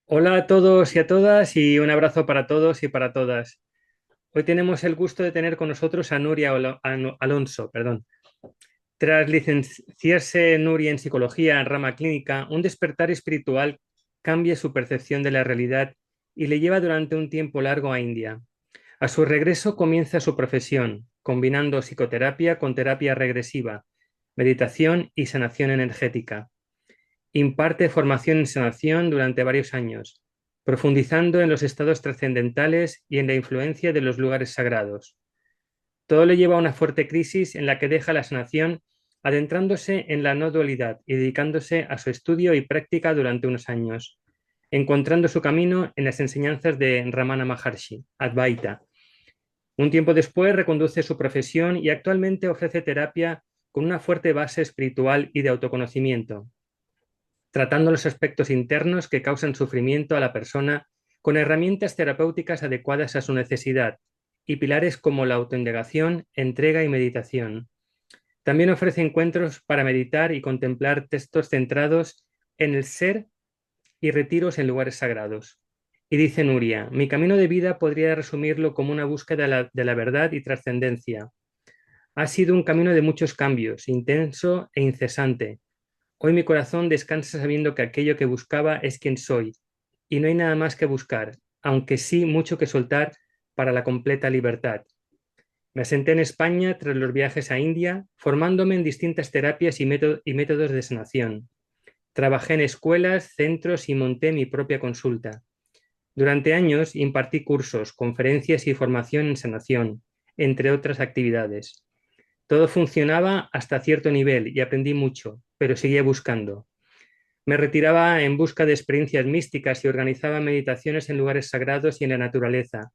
Hola a todos y a todas y un abrazo para todos y para todas. Hoy tenemos el gusto de tener con nosotros a Alonso. Perdón. Tras licenciarse Nuria en psicología en rama clínica, un despertar espiritual cambia su percepción de la realidad y le lleva durante un tiempo largo a India. A su regreso comienza su profesión, combinando psicoterapia con terapia regresiva, meditación y sanación energética. Imparte formación en sanación durante varios años, profundizando en los estados trascendentales y en la influencia de los lugares sagrados. Todo le lleva a una fuerte crisis en la que deja la sanación, adentrándose en la no dualidad y dedicándose a su estudio y práctica durante unos años, encontrando su camino en las enseñanzas de Ramana Maharshi, Advaita. Un tiempo después reconduce su profesión y actualmente ofrece terapia con una fuerte base espiritual y de autoconocimiento, tratando los aspectos internos que causan sufrimiento a la persona con herramientas terapéuticas adecuadas a su necesidad y pilares como la autoindagación, entrega y meditación. También ofrece encuentros para meditar y contemplar textos centrados en el ser y retiros en lugares sagrados. Y dice Nuria, mi camino de vida podría resumirlo como una búsqueda de la verdad y trascendencia. Ha sido un camino de muchos cambios, intenso e incesante. Hoy mi corazón descansa sabiendo que aquello que buscaba es quien soy, y no hay nada más que buscar, aunque sí mucho que soltar para la completa libertad. Me asenté en España tras los viajes a India, formándome en distintas terapias y métodos de sanación. Trabajé en escuelas, centros y monté mi propia consulta. Durante años impartí cursos, conferencias y formación en sanación, entre otras actividades. Todo funcionaba hasta cierto nivel y aprendí mucho, pero seguía buscando. Me retiraba en busca de experiencias místicas y organizaba meditaciones en lugares sagrados y en la naturaleza.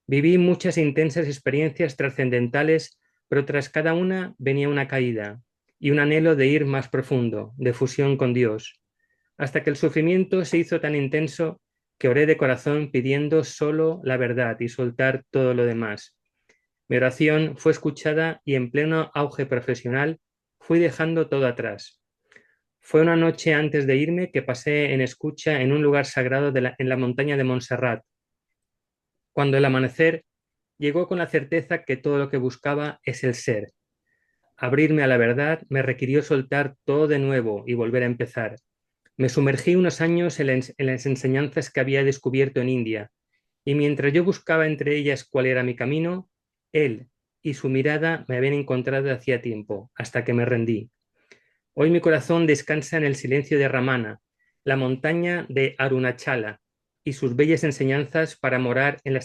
Viví muchas intensas experiencias trascendentales, pero tras cada una venía una caída y un anhelo de ir más profundo, de fusión con Dios, hasta que el sufrimiento se hizo tan intenso que oré de corazón pidiendo solo la verdad y soltar todo lo demás. Mi oración fue escuchada y en pleno auge profesional fui dejando todo atrás. Fue una noche antes de irme que pasé en escucha en un lugar sagrado en la montaña de Montserrat, cuando el amanecer llegó con la certeza que todo lo que buscaba es el ser. Abrirme a la verdad me requirió soltar todo de nuevo y volver a empezar. Me sumergí unos años en las enseñanzas que había descubierto en India, y mientras yo buscaba entre ellas cuál era mi camino, él y su mirada me habían encontrado hacía tiempo, hasta que me rendí. Hoy mi corazón descansa en el silencio de Ramana, la montaña de Arunachala, y sus bellas enseñanzas para morar en la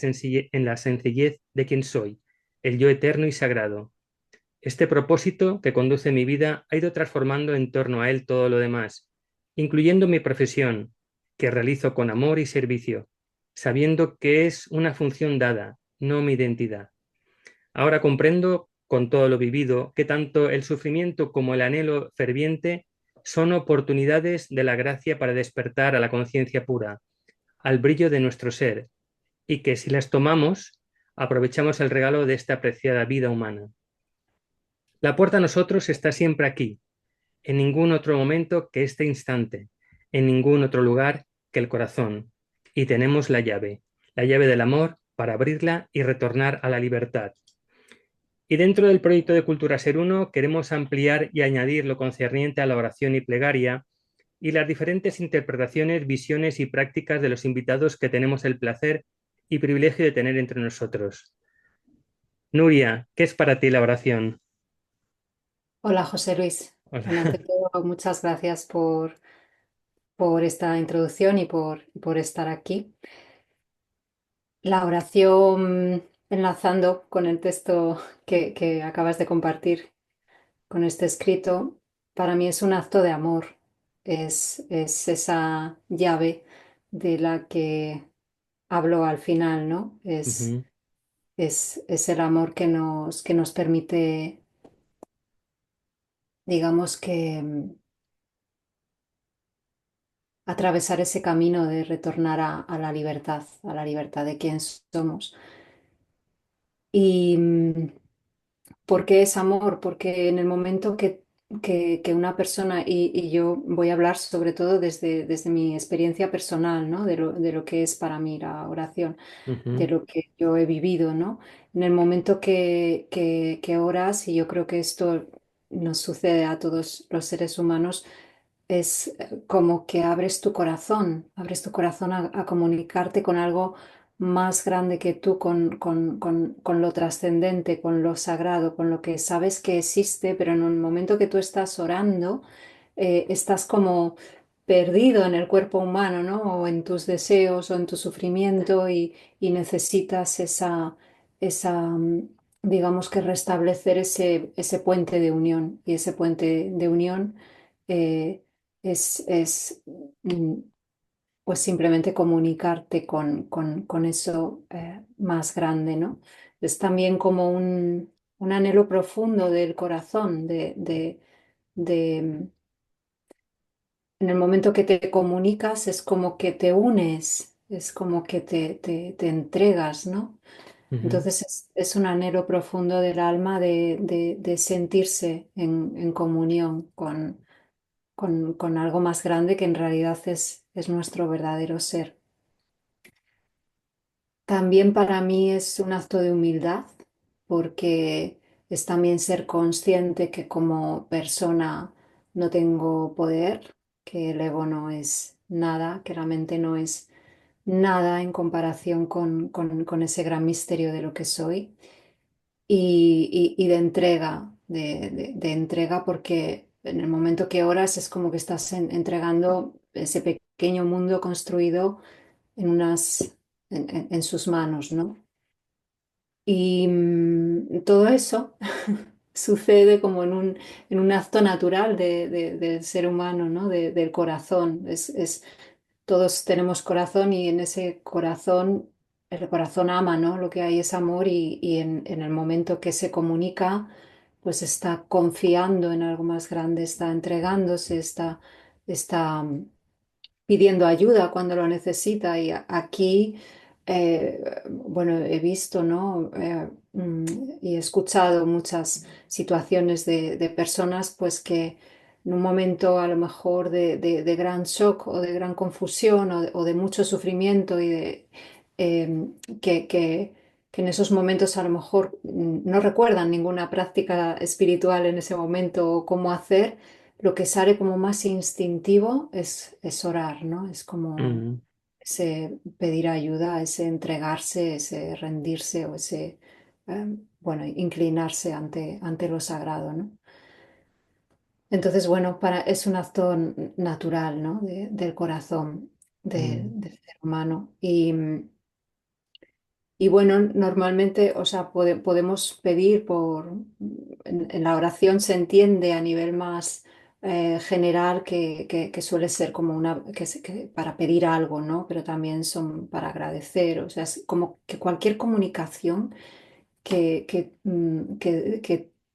sencillez de quien soy, el yo eterno y sagrado. Este propósito que conduce mi vida ha ido transformando en torno a él todo lo demás, incluyendo mi profesión, que realizo con amor y servicio, sabiendo que es una función dada, no mi identidad. Ahora comprendo, con todo lo vivido, que tanto el sufrimiento como el anhelo ferviente son oportunidades de la gracia para despertar a la conciencia pura, al brillo de nuestro ser, y que si las tomamos, aprovechamos el regalo de esta apreciada vida humana. La puerta a nosotros está siempre aquí, en ningún otro momento que este instante, en ningún otro lugar que el corazón, y tenemos la llave del amor para abrirla y retornar a la libertad. Y dentro del proyecto de Cultura Ser Uno queremos ampliar y añadir lo concerniente a la oración y plegaria y las diferentes interpretaciones, visiones y prácticas de los invitados que tenemos el placer y privilegio de tener entre nosotros. Nuria, ¿qué es para ti la oración? Hola José Luis. Hola. Bueno, ante todo, muchas gracias por esta introducción y por estar aquí. La oración, enlazando con el texto que acabas de compartir, con este escrito, para mí es un acto de amor. Es esa llave de la que hablo al final, ¿no? Ujú. Es el amor que nos permite, digamos que atravesar ese camino de retornar a la libertad de quién somos. ¿Y por qué es amor? Porque en el momento que una persona, y yo voy a hablar sobre todo desde mi experiencia personal, ¿no? De lo que es para mí la oración, de Ujú, lo que yo he vivido, ¿no? En el momento que oras, y yo creo que esto nos sucede a todos los seres humanos, es como que abres tu corazón a comunicarte con algo más grande que tú, con lo trascendente, con lo sagrado, con lo que sabes que existe, pero en un momento que tú estás orando, estás como perdido en el cuerpo humano, ¿no? O en tus deseos o en tu sufrimiento y necesitas digamos que restablecer ese puente de unión. Y ese puente de unión eh, es mm, pues simplemente comunicarte con eso más grande, ¿no? Es también como un anhelo profundo del corazón, de en el momento que te comunicas es como que te unes, es como que te entregas, ¿no? ujú. Entonces es un anhelo profundo del alma de sentirse en comunión con algo más grande que en realidad es nuestro verdadero ser. También para mí es un acto de humildad porque es también ser consciente que como persona no tengo poder, que el ego no es nada, que la mente no es nada en comparación con ese gran misterio de lo que soy y de entrega, de entrega porque en el momento que oras es como que estás entregando ese pequeño mundo construido en en sus manos, ¿no? Y todo eso sucede como en un acto natural del ser humano, ¿no? Del corazón. Todos tenemos corazón y en ese corazón, el corazón ama, ¿no? Lo que hay es amor y en el momento que se comunica, pues está confiando en algo más grande, está entregándose, está pidiendo ayuda cuando lo necesita. Y aquí, bueno, he visto, ¿no? Y he escuchado muchas situaciones de personas, pues que en un momento a lo mejor de gran shock o de gran confusión o de mucho sufrimiento y eh, que, que, que en esos momentos a lo mejor no recuerdan ninguna práctica espiritual en ese momento o cómo hacer lo que sale como más instintivo es orar, ¿no? Es como Mm, ese pedir ayuda, ese entregarse, ese rendirse o bueno, inclinarse ante lo sagrado, ¿no? Entonces, bueno, es un acto natural, ¿no? Del corazón mm, del ser humano. Y bueno, normalmente, o sea, podemos pedir en la oración se entiende a nivel más general que suele ser como para pedir algo, ¿no? Pero también son para agradecer, o sea, es como que cualquier comunicación que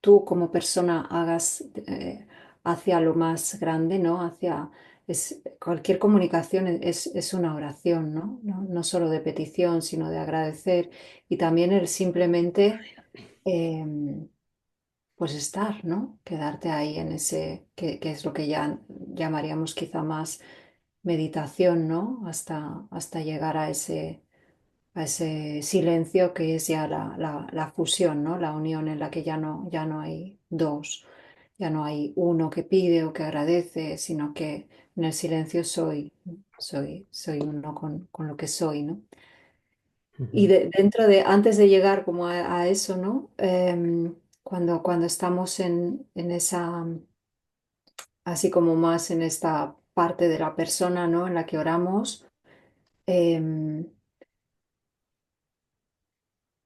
tú como persona hagas hacia lo más grande, ¿no? Cualquier comunicación es una oración, ¿no? No solo de petición, sino de agradecer y también el simplemente eh, pues estar, ¿no? Quedarte ahí en que es lo que ya llamaríamos quizá más meditación, ¿no? Hasta llegar a ese silencio que es ya la fusión, ¿no? La unión en la que ya no hay dos, ya no hay uno que pide o que agradece, sino que en el silencio soy uno con lo que soy, ¿no? Y ujú, antes de llegar como a eso, ¿no? Cuando estamos en así como más en esta parte de la persona, ¿no? En la que oramos. em,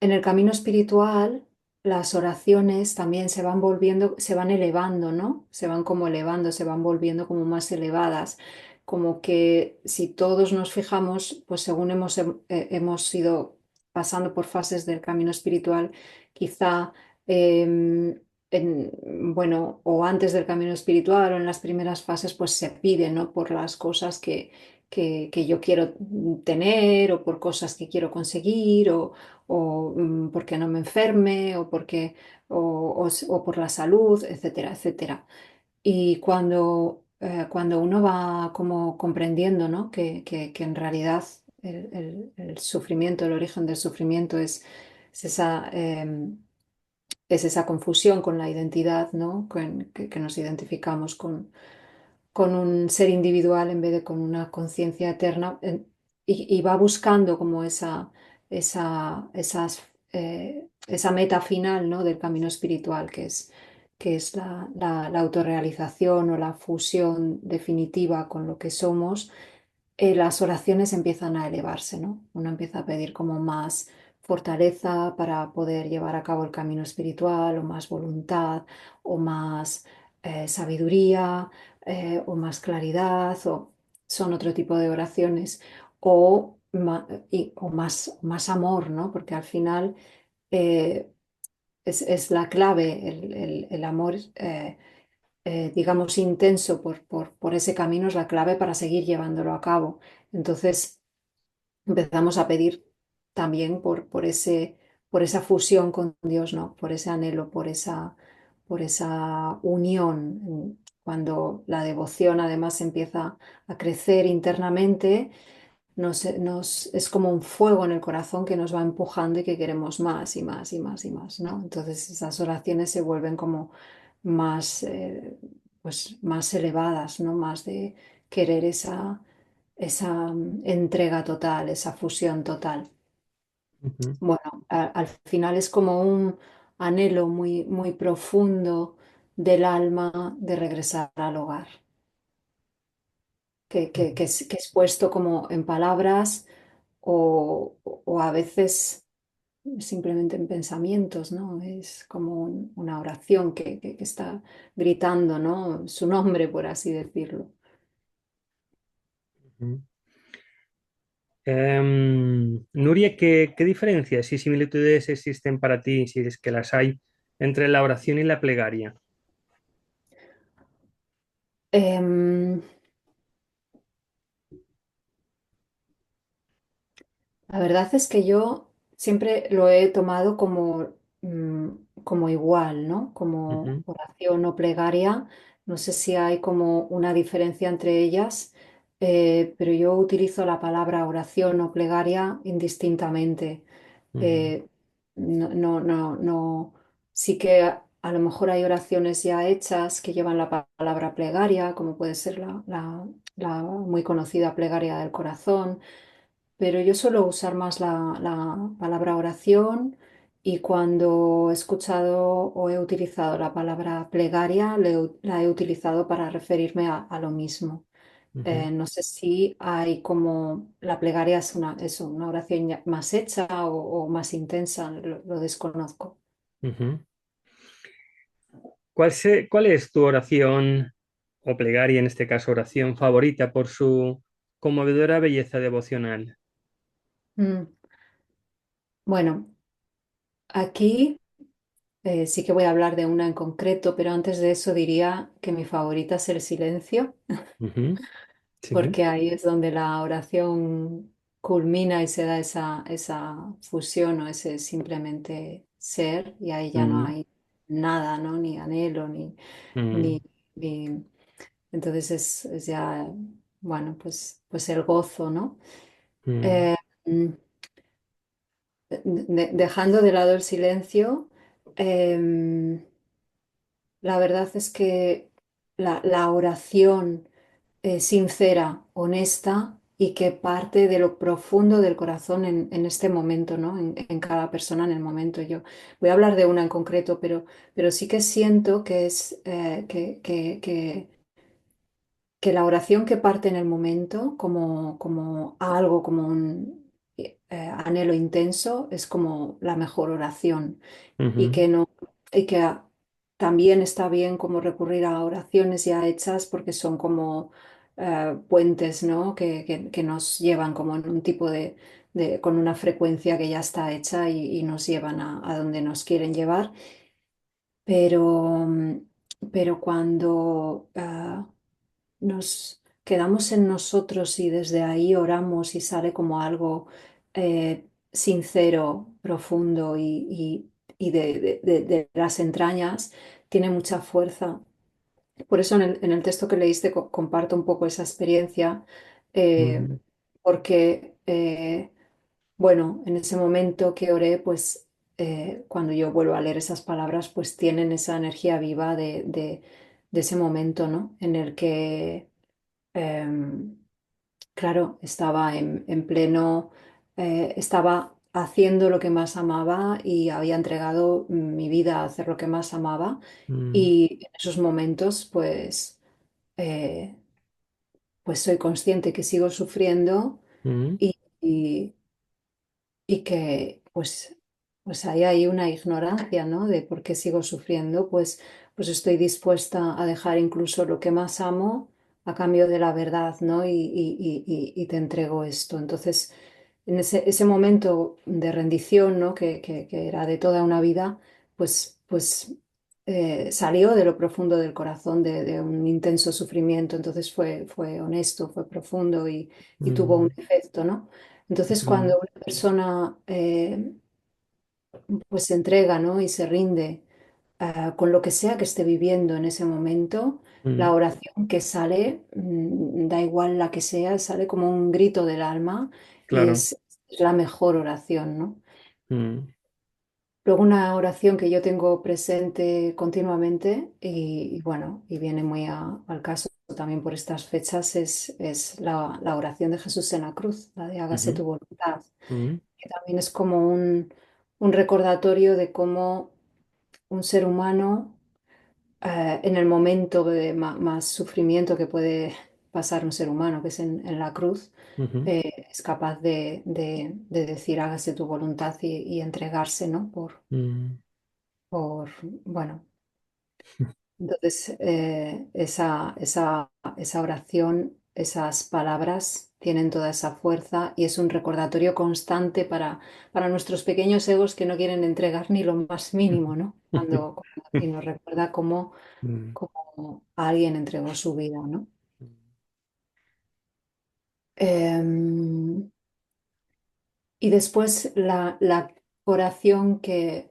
En el camino espiritual, las oraciones también se van volviendo, se van elevando, ¿no? Se van como elevando, se van volviendo como más elevadas. Como que si todos nos fijamos, pues según hemos ido pasando por fases del camino espiritual, quizá, bueno, o antes del camino espiritual o en las primeras fases, pues se pide, ¿no? Por las cosas que yo quiero tener o por cosas que quiero conseguir o porque no me enferme o por la salud, etcétera, etcétera. Y cuando uno va como comprendiendo, ¿no? Que en realidad el sufrimiento, el origen del sufrimiento es es esa confusión con la identidad, ¿no? Que nos identificamos con un ser individual en vez de con una conciencia eterna, y va buscando como esa meta final, ¿no? Del camino espiritual, que es la autorrealización o la fusión definitiva con lo que somos. Las oraciones empiezan a elevarse, ¿no? Uno empieza a pedir como más fortaleza para poder llevar a cabo el camino espiritual, o más voluntad, o más sabiduría, o más claridad, o son otro tipo de oraciones, o más amor, ¿no? Porque al final eh, es la clave, el amor. Digamos, intenso por ese camino es la clave para seguir llevándolo a cabo. Entonces empezamos a pedir también por esa fusión con Dios, ¿no? Por ese anhelo, por esa unión. Cuando la devoción además empieza a crecer internamente, es como un fuego en el corazón que nos va empujando y que queremos más y más y más y más, ¿no? Entonces esas oraciones se vuelven como más, pues más elevadas, ¿no? Más de querer esa entrega total, esa fusión total. Ujú, Bueno, al final es como un anhelo muy, muy profundo del alma de regresar al hogar, que es puesto como en palabras o a veces simplemente en pensamientos, ¿no? Es como una oración que está gritando, ¿no? Su nombre, por así decirlo. ujú. Nuria, ¿qué diferencias y similitudes existen para ti, si es que las hay, entre la oración y la plegaria? Em, La verdad es que yo siempre lo he tomado como igual, ¿no? Como Ujú, oración o plegaria. No sé si hay como una diferencia entre ellas, pero yo utilizo la palabra oración o plegaria indistintamente. ujú, Eh, no, no, no, no. Sí que a lo mejor hay oraciones ya hechas que llevan la palabra plegaria, como puede ser la muy conocida plegaria del corazón, pero yo suelo usar más la palabra oración, y cuando he escuchado o he utilizado la palabra plegaria, la he utilizado para referirme a lo mismo. ujú, No sé si hay como la plegaria es una oración más hecha o más intensa, lo desconozco. ujú. ¿Cuál es tu oración o plegaria, en este caso oración favorita por su conmovedora belleza devocional? Mm, Bueno, aquí sí que voy a hablar de una en concreto, pero antes de eso diría que mi favorita es el silencio, Ujú, sí. porque ahí es donde la oración culmina y se da esa fusión o ese simplemente ser, y ahí ya no Mm, hay nada, ¿no? Ni anhelo, mm, ni, ni- entonces es ya, bueno, pues el gozo, ¿no? mm, Eh, mm, Dejando de lado el silencio, em, la verdad es que la oración sincera, honesta, y que parte de lo profundo del corazón en este momento, ¿no? En cada persona en el momento. Yo voy a hablar de una en concreto, pero sí que siento que es que la oración que parte en el momento, como algo, como un anhelo intenso, es como la mejor oración, y ujú, que no, y que también está bien como recurrir a oraciones ya hechas, porque son como puentes, ¿no? Que nos llevan como en un tipo con una frecuencia que ya está hecha, y nos llevan a donde nos quieren llevar. Pero, pero cuando nos quedamos en nosotros y desde ahí oramos y sale como algo sincero, profundo y de las entrañas, tiene mucha fuerza. Por eso en el texto que leíste comparto un poco esa experiencia, eh, Mm, porque, bueno, en ese momento que oré, pues cuando yo vuelvo a leer esas palabras, pues tienen esa energía viva de ese momento, ¿no? En el que, em, claro, estaba en pleno, estaba haciendo lo que más amaba y había entregado mi vida a hacer lo que más amaba. mm, Y en esos momentos, pues, eh, pues soy consciente que sigo sufriendo mm, y, y que pues hay ahí una ignorancia, ¿no? De por qué sigo sufriendo, pues estoy dispuesta a dejar incluso lo que más amo a cambio de la verdad, ¿no? Y te entrego esto. Entonces, en ese momento de rendición, ¿no? Que era de toda una vida, pues salió de lo profundo del corazón, de un intenso sufrimiento. Entonces fue honesto, fue profundo y tuvo un mm, efecto, ¿no? Entonces, mm, cuando una persona pues se entrega, ¿no? Y se rinde con lo que sea que esté viviendo en ese momento, la mm, oración que sale, da igual la que sea, sale como un grito del alma y claro. es la mejor oración, ¿no? Mm, Luego una oración que yo tengo presente continuamente y bueno, y viene muy al caso también por estas fechas, es la oración de Jesús en la cruz, la de hágase ujú, tu voluntad, mm, que también es como un recordatorio de cómo un ser humano, en el momento de más sufrimiento que puede pasar un ser humano, que es en la cruz, ujú, es capaz de decir hágase tu voluntad y entregarse, ¿no? mm, Bueno, entonces esa oración, esas palabras tienen toda esa fuerza y es un recordatorio constante para nuestros pequeños egos que no quieren entregar ni lo más mínimo, ¿no? Y nos recuerda mm, cómo alguien entregó su vida, ¿no? Em, y después la oración eh,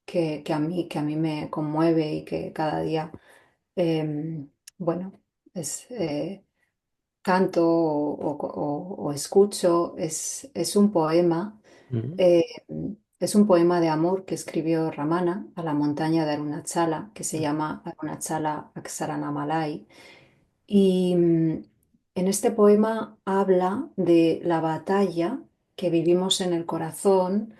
que a mí me conmueve y que cada día bueno, es, canto o escucho, es un poema, mm, eh, es un poema de amor que escribió Ramana a la montaña de Arunachala, que se llama Arunachala Aksaranamalai. Y en este poema habla de la batalla que vivimos en el corazón,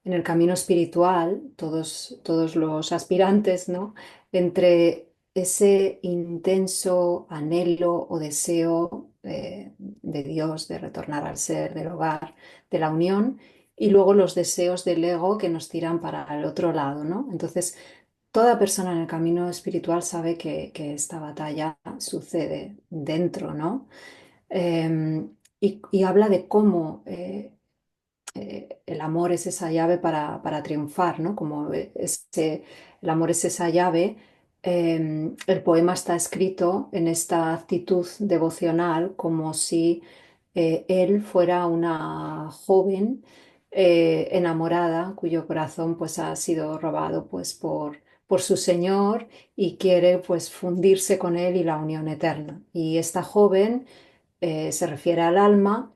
en el camino espiritual, todos los aspirantes, ¿no? Entre ese intenso anhelo o deseo de Dios, de retornar al ser, del hogar, de la unión, y luego los deseos del ego que nos tiran para el otro lado, ¿no? Entonces, toda persona en el camino espiritual sabe que esta batalla sucede dentro, ¿no? Y habla de cómo el amor es esa llave para triunfar, ¿no? Como el amor es esa llave, el poema está escrito en esta actitud devocional como si él fuera una joven enamorada cuyo corazón pues ha sido robado pues por su señor y quiere pues fundirse con él y la unión eterna. Y esta joven se refiere al alma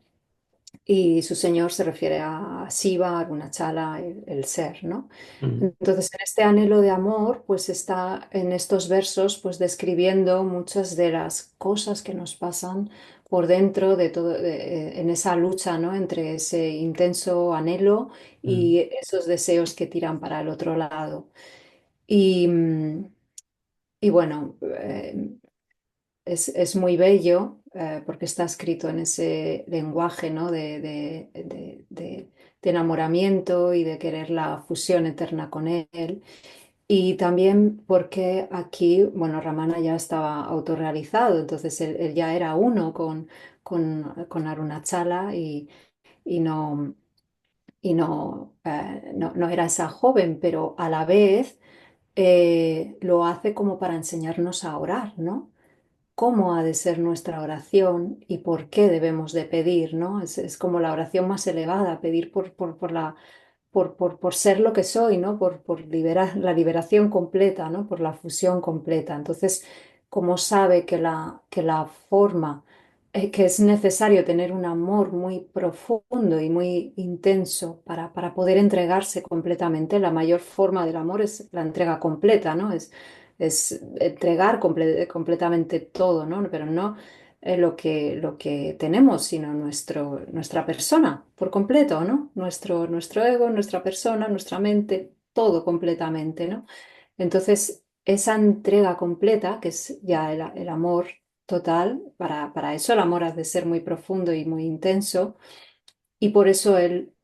y su señor se refiere a Shiva, Arunachala, el ser, ¿no? mm, Entonces, en este anhelo de amor, pues está en estos versos, pues describiendo muchas de las cosas que nos pasan por dentro de todo, en esa lucha, ¿no? Entre ese intenso anhelo mm, y esos deseos que tiran para el otro lado. Y, y bueno, es muy bello porque está escrito en ese lenguaje, ¿no? De enamoramiento y de querer la fusión eterna con él. Y también porque aquí, bueno, Ramana ya estaba autorrealizado, entonces él ya era uno con Arunachala y no, no era esa joven, pero a la vez lo hace como para enseñarnos a orar, ¿no? Cómo ha de ser nuestra oración y por qué debemos de pedir, ¿no? Es como la oración más elevada, pedir por ser lo que soy, ¿no? Por liberar, la liberación completa, ¿no? Por la fusión completa. Entonces, como sabe que la forma, que es necesario tener un amor muy profundo y muy intenso para poder entregarse completamente, la mayor forma del amor es la entrega completa, ¿no? Es entregar completamente todo, ¿no? Pero no lo que tenemos, sino nuestra persona por completo, ¿no? Nuestro ego, nuestra persona, nuestra mente, todo completamente, ¿no? Entonces, esa entrega completa, que es ya el amor total, para eso el amor ha de ser muy profundo y muy intenso, y por eso él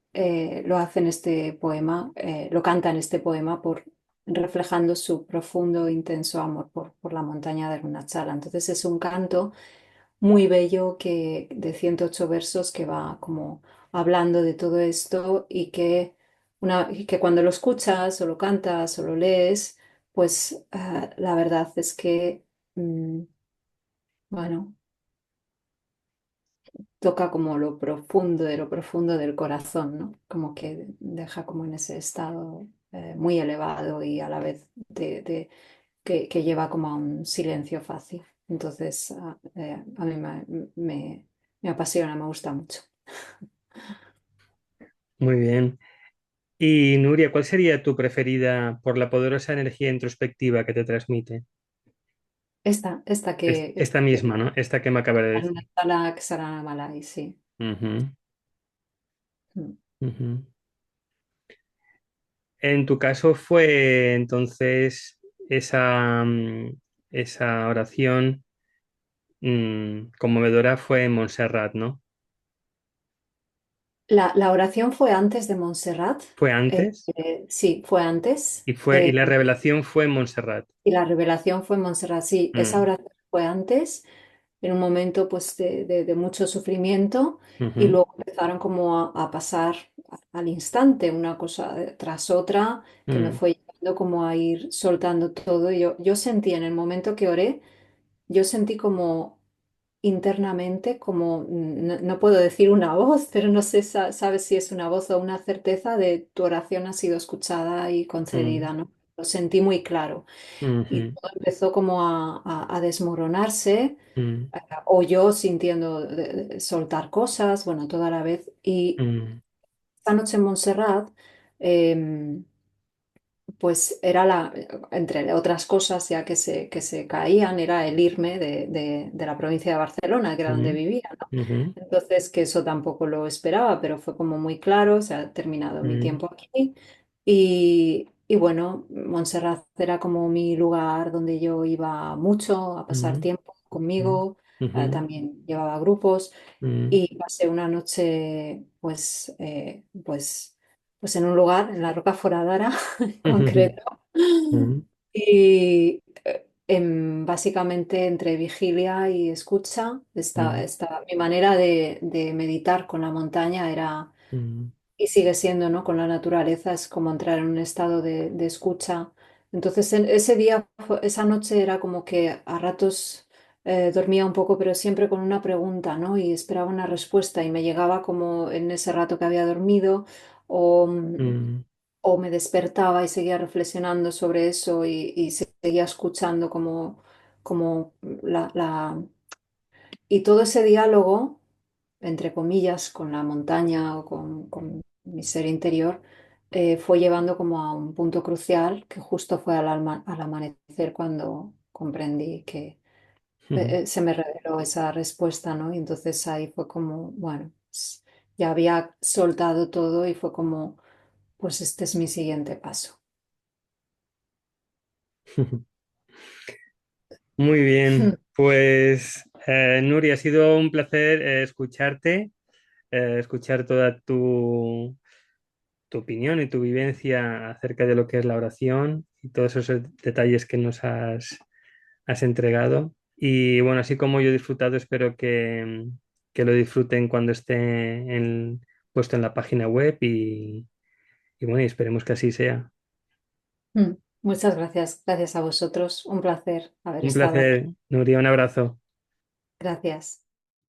lo hace en este poema, lo canta en este poema reflejando su profundo, intenso amor por la montaña de Arunachala. Entonces es un canto muy bello de 108 versos que va como hablando de todo esto y que cuando lo escuchas o lo cantas o lo lees, pues la verdad es que, mm, bueno, toca como lo profundo de lo profundo del corazón, ¿no? Como que deja como en ese estado muy elevado y a la vez que lleva como a un silencio fácil. Entonces, a mí me apasiona, me gusta mucho. Muy bien. Y Nuria, ¿cuál sería tu preferida por la poderosa energía introspectiva que te transmite? Esta que Esta misma, ¿no? Esta que me acaba de decir. Arunachala Malai, sí. Ujú, Mm. ujú. En tu caso fue entonces esa, esa oración conmovedora fue en Montserrat, ¿no? La oración fue antes de Montserrat. ¿Fue antes? Sí, fue antes. Y la revelación fue en Montserrat. Y la revelación fue en Montserrat. Sí, esa Mm, oración fue antes, en un momento pues de mucho sufrimiento, y ujú, luego empezaron como a pasar al instante una cosa tras otra que me mm, fue llevando como a ir soltando todo. Y yo sentí en el momento que oré, yo sentí como internamente, como, no puedo decir una voz, pero no sé, sabes si es una voz o una certeza de tu oración ha sido escuchada y mm, concedida, ¿no? Lo sentí muy claro. Y ujú, todo empezó como a desmoronarse, mm, o yo sintiendo soltar cosas, bueno, toda la vez. Y mm, esta noche en Montserrat, em, pues era entre otras cosas ya que se caían, era el irme de la provincia de Barcelona, que era donde mm, vivía, ¿no? ujú, Entonces, que eso tampoco lo esperaba, pero fue como muy claro, se ha terminado mi mm, tiempo aquí. Y bueno, Montserrat era como mi lugar donde yo iba mucho a pasar mm, tiempo mm, conmigo, ujú, también llevaba grupos mm, y pasé una noche, pues en un lugar, en la Roca Foradara en ujú, concreto, mm, y básicamente entre vigilia y escucha, mm, mi manera de meditar con la montaña era, mm, y sigue siendo, ¿no? Con la naturaleza, es como entrar en un estado de escucha. Entonces, ese día, esa noche era como que a ratos dormía un poco, pero siempre con una pregunta, ¿no? Y esperaba una respuesta y me llegaba como en ese rato que había dormido, o, mm, o me despertaba y seguía reflexionando sobre eso y seguía escuchando como y todo ese diálogo, entre comillas, con la montaña o con mi ser interior, fue llevando como a un punto crucial que justo fue al amanecer cuando comprendí que ujú. se me reveló esa respuesta, ¿no? Y entonces ahí fue como, bueno, ya había soltado todo y fue como, pues este es mi siguiente paso. Muy bien, pues Nuria, ha sido un placer escucharte, escuchar toda tu opinión y tu vivencia acerca de lo que es la oración y todos esos detalles que nos has entregado. Y bueno, así como yo he disfrutado, espero que lo disfruten cuando esté puesto en la página web y bueno, y esperemos que así sea. Mm. Muchas gracias, gracias a vosotros. Un placer haber Un estado aquí. placer, Nuria, un abrazo. Gracias.